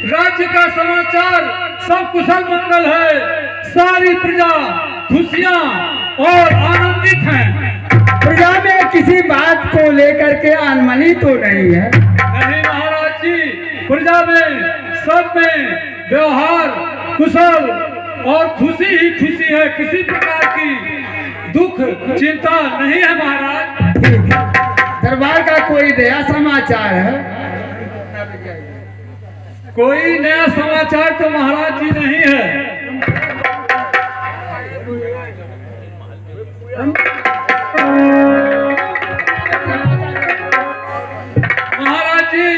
राज्य का समाचार सब कुशल मंगल है। सारी प्रजा खुशियां और आनंदित हैं। प्रजा में किसी बात को लेकर के अनमनी तो नहीं है? नहीं महाराज जी, प्रजा में सब में व्यवहार कुशल और खुशी ही खुशी है। किसी प्रकार की दुख चिंता नहीं है महाराज। ठीक है। दरबार का कोई नया समाचार है? कोई नया समाचार तो महाराज जी नहीं है। महाराज जी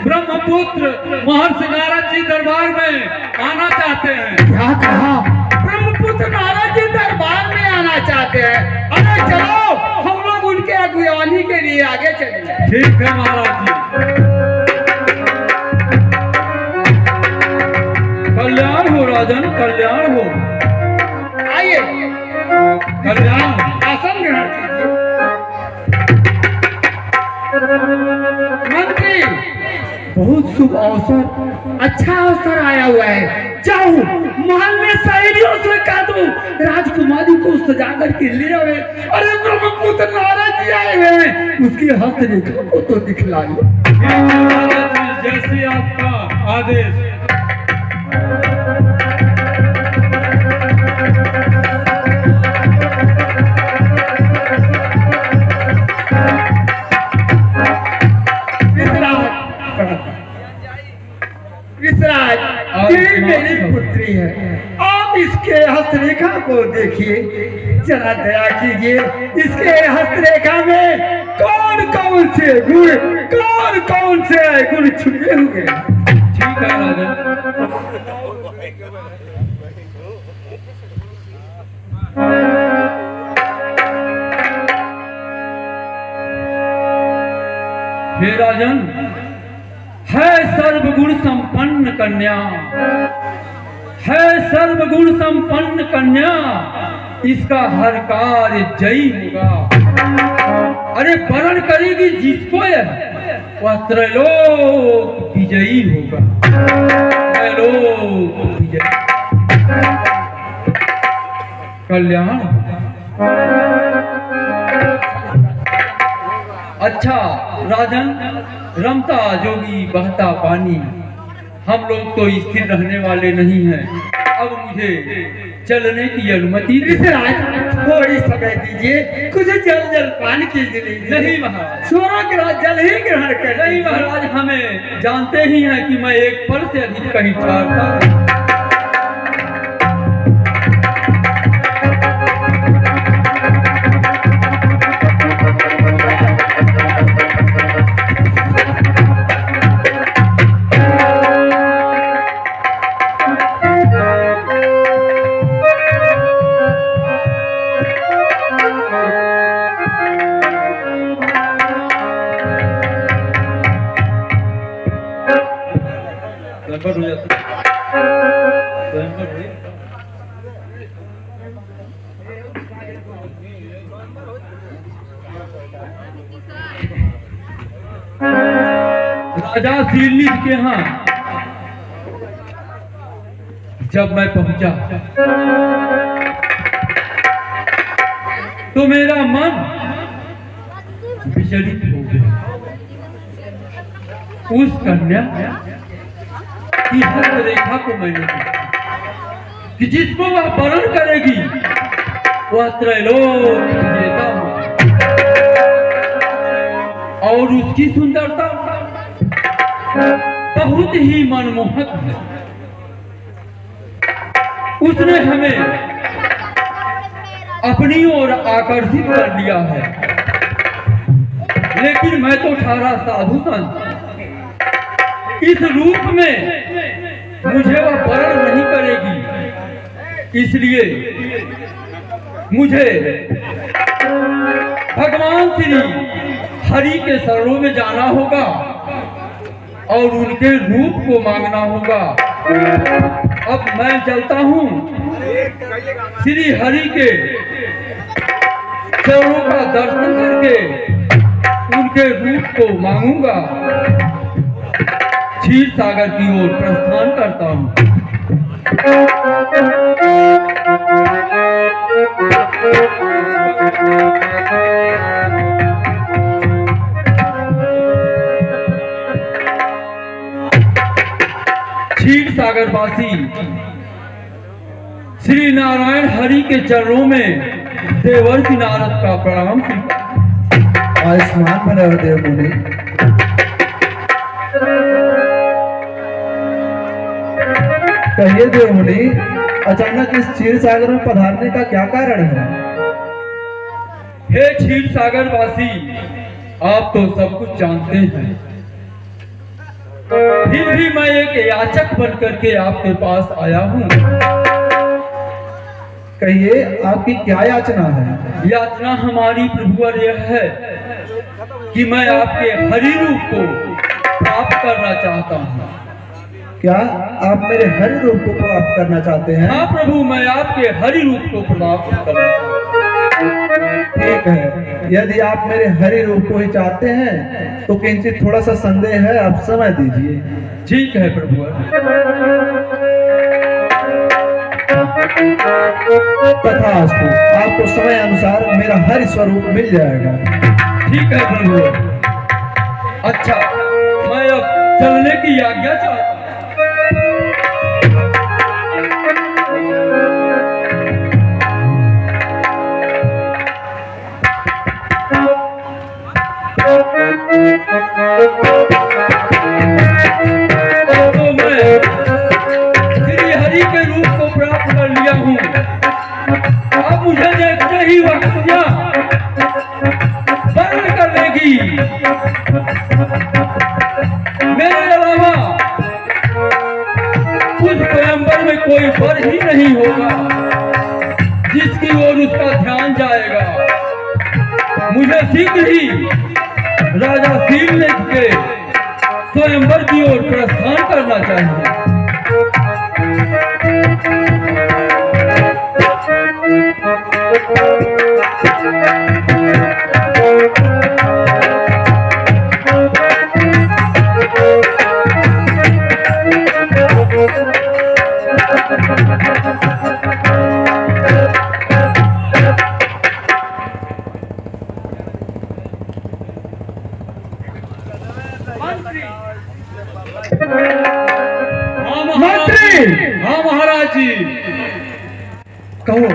ब्रह्मपुत्र महर्षि नारद जी दरबार में आना चाहते हैं। क्या कहा? ब्रह्मपुत्र महाराज जी दरबार में आना चाहते हैं? अरे चलो हम लोग उनके अगुवानी के लिए आगे चलेंगे। ठीक है महाराज जी। कल्याण हो राजन, कल्याण हो। आइए कल्याण। आसन ग्रहण कीजिए। मंत्री, बहुत शुभ अवसर, अच्छा अवसर आया हुआ है। जाओ महल में सहेलियों से कह दो राजकुमारी को सजा करके ले आवे। अरे ब्रह्मपुत्र नारद जी आए हुए हैं, उसकी हस्तरेखा को तो दिखला लो। जैसे आपका आदेश। विसराज, ये मेरी पुत्री है। आप इसके हस्तरेखा को देखिए, जरा दया कीजिए। इसके हस्तरेखा में कौन कौन से गुण छुपे हुए हैं? ठीक है राजन। हे राजन, है सर्वगुण संपन्न कन्या, है सर्वगुण संपन्न कन्या, इसका हर कार्य जयी होगा। अरे वरण करेगी जिसको वह त्रैलोक विजयी होगा। त्रैलोक विजयी। कल्याण। अच्छा राजन, रमता जोगी बहता पानी, हम लोग तो स्थिर रहने वाले नहीं हैं। अब मुझे चलने की अनुमति थोड़ी समय दीजिए, कुछ जल पान कीजिए। नहीं महाराज, स्वर्ग जल ही ग्रहण कर। नहीं महाराज, हमें जानते ही हैं कि मैं एक पल से अधिक कहीं ठहरता। राजा शीलनिध के यहाँ जब मैं पहुंचा तो मेरा मन विचलित हो गया। उस कन्या की हस्तरेखा को मैंने देखा कि जिसको वह वरण करेगी वह त्रैलोक विजेता हो, और उसकी सुंदरता बहुत ही मनमोहक है। उसने हमें अपनी ओर आकर्षित कर लिया है, लेकिन मैं तो ठहरा साधु संत। इस रूप में मुझे वह वरण नहीं करेगी, इसलिए मुझे भगवान श्री हरि के शरणों में जाना होगा और उनके रूप को मांगना होगा। अब मैं चलता हूँ, श्री हरि के चरणों का दर्शन करके उनके रूप को मांगूंगा। क्षीर सागर की ओर प्रस्थान करता हूँ। क्षीर सागर वासी श्री नारायण हरि के चरणों में देवर्षि नारद का प्रणाम स्वीकार। आयुष्मान बने रहो देव मुनि। कहिए देव मुनि, अचानक इस क्षीर सागर में पधारने का क्या कारण है? हे क्षीर सागर वासी, आप तो सब कुछ जानते हैं, फिर भी मैं एक याचक बन करके आपके पास आया हूँ। कहिए, आपकी क्या याचना है? याचना हमारी प्रभुवर यह है कि मैं आपके हरि रूप को प्राप्त करना चाहता हूँ। क्या आप मेरे हरि रूप को प्राप्त करना चाहते हैं? हाँ प्रभु, मैं आपके हरि रूप को प्राप्त करना चाहता हूँ। ठीक है, यदि आप मेरे हरि रूप को ही चाहते हैं तो किंचित थोड़ा सा संदेह है, आप समय दीजिए। ठीक है प्रभु। तथास्तु, आपको समय अनुसार मेरा हरि स्वरूप मिल जाएगा। ठीक है प्रभु। अच्छा, मैं अब चलने की आज्ञा चाहता हूँ। तो मैं श्री हरि के रूप को प्राप्त कर लिया हूँ। अब मुझे देखते ही वक्त वर्ण करने की मेरे अलावा उस स्वयंवर में कोई वर ही नहीं होगा जिसकी ओर उसका ध्यान जाएगा। मुझे शीघ्र ही राजा शीलनेत्र के स्वयंवर की ओर प्रस्थान करना चाहिए। मंत्री! हाँ महाराज जी। कहो,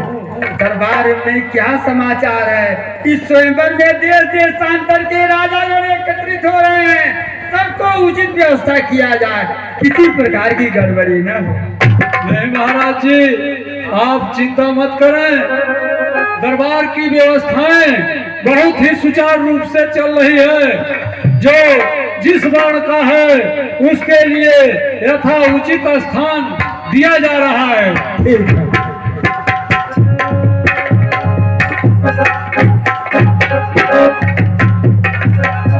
दरबार में क्या समाचार है? इस स्वयंवर में देश देशांतर के राजा लोग एकत्रित हो रहे हैं। सबको उचित व्यवस्था किया जाए, किसी प्रकार की गड़बड़ी न हो। नहीं महाराज जी, आप चिंता मत करें। दरबार की व्यवस्थाएं बहुत ही सुचारू रूप से चल रही है। जो जिस वर्ण का है उसके लिए यथा उचित स्थान दिया जा रहा है। ठीक है।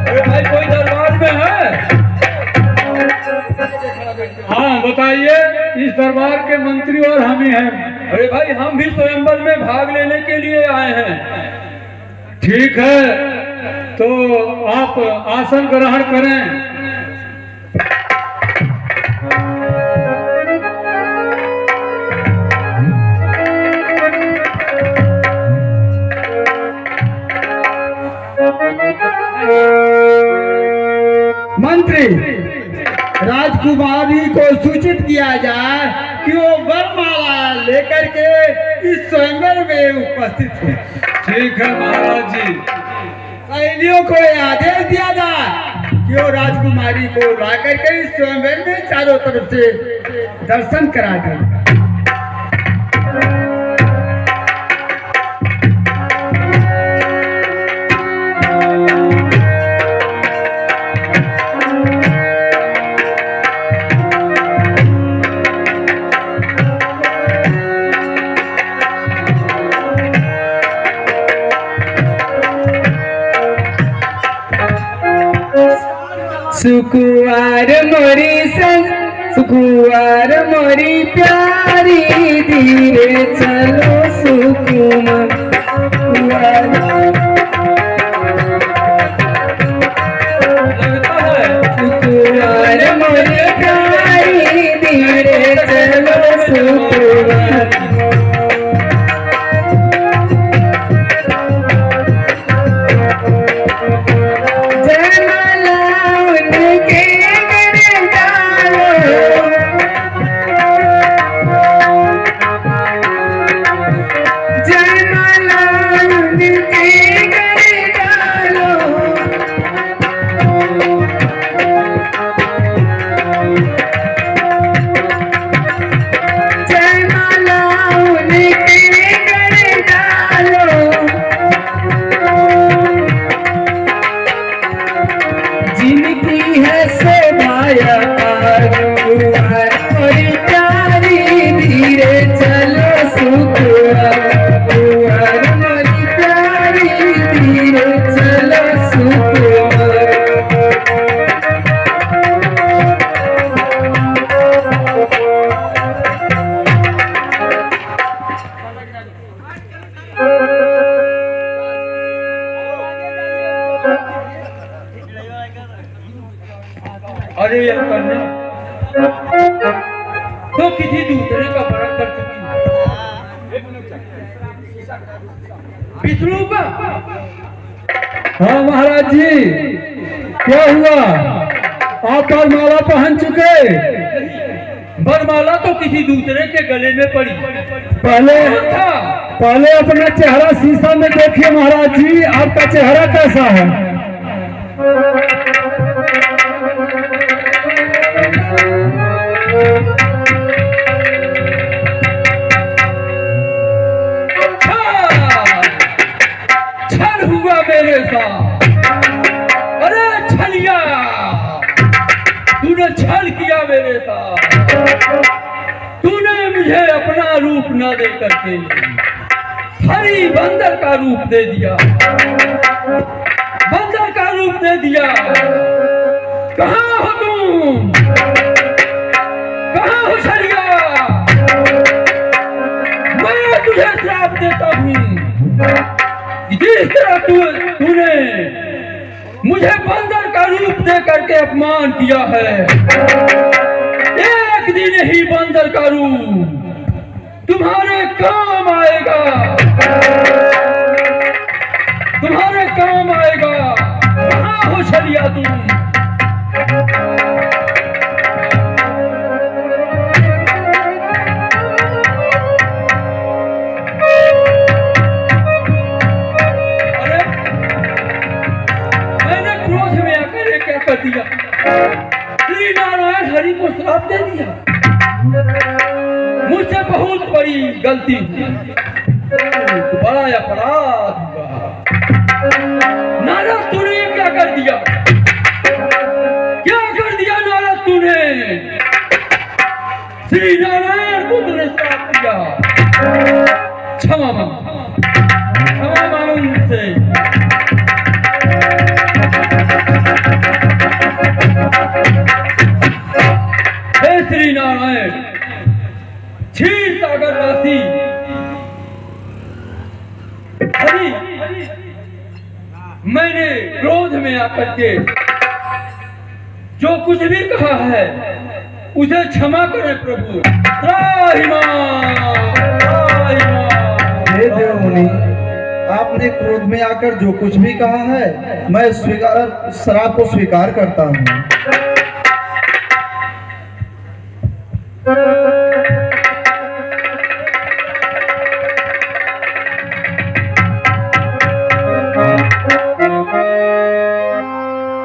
अरे भाई, कोई दरबार में है? हाँ बताइए। इस दरबार के मंत्री और हम ही हैं। अरे भाई, हम भी स्वयंवर में भाग लेने के लिए आए हैं। ठीक है, तो आप आसन ग्रहण करें। मंत्री, राजकुमारी को सूचित किया जाए कि वो वरमाला लेकर के इस स्वयंवर में उपस्थित है। ठीक है महाराज जी। सहेलियों को यह आदेश दिया जाए कि वो राजकुमारी को ला करके इस स्वयंवर में चारों तरफ से दर्शन करा दें। सुकुवार मोरी संग, सुकुवार मोरी प्यारी, धीरे चलो सुकुमार। लगता है सुकुवार मोरी अरे यह करना तो किसी दूसरे का बड़ा कर चुकी है। विष्णु का। हाँ महाराज जी, क्या हुआ? आप वरमाला पहन चुके? वरमाला तो किसी दूसरे के गले में पड़ी। पहले था पहले अपना चेहरा शीशा में देखिए महाराज जी, आपका चेहरा कैसा है? छल हुआ मेरे साथ। अरे छलिया, तूने छल किया मेरे साथ। तूने मुझे अपना रूप न दे करके हरी बंदर का रूप दे दिया। बंदर का रूप दे दिया। कहाँ हो तुम? कहाँ हो छलिया? मैं तुझे श्राप देता हूँ। जिस तरह तूने मुझे बंदर का रूप दे करके अपमान किया है, एक दिन ही बंदर का रूप तुम्हारे काम आएगा। तुम्हारे काम आएगा। कहाँ हो छलिया तुम? कर दिया। श्री नारायण हरि को श्राप दे दिया। मुझसे बहुत बड़ी गलती हुई। बड़ा अपराध हुआ। नारद तूने क्या कर दिया? क्या कर दिया नारद तूने? श्री नारायण को तूने श्राप दिया। क्षमा मांग, क्षमा मांगो मुझसे। श्री नारायण क्षीर सागर वासी हरि, मैंने क्रोध में आकर के जो कुछ भी कहा है उसे क्षमा करें प्रभु। हे देवमुनि, आपने क्रोध में आकर जो कुछ भी कहा है मैं श्राप को स्वीकार करता हूँ।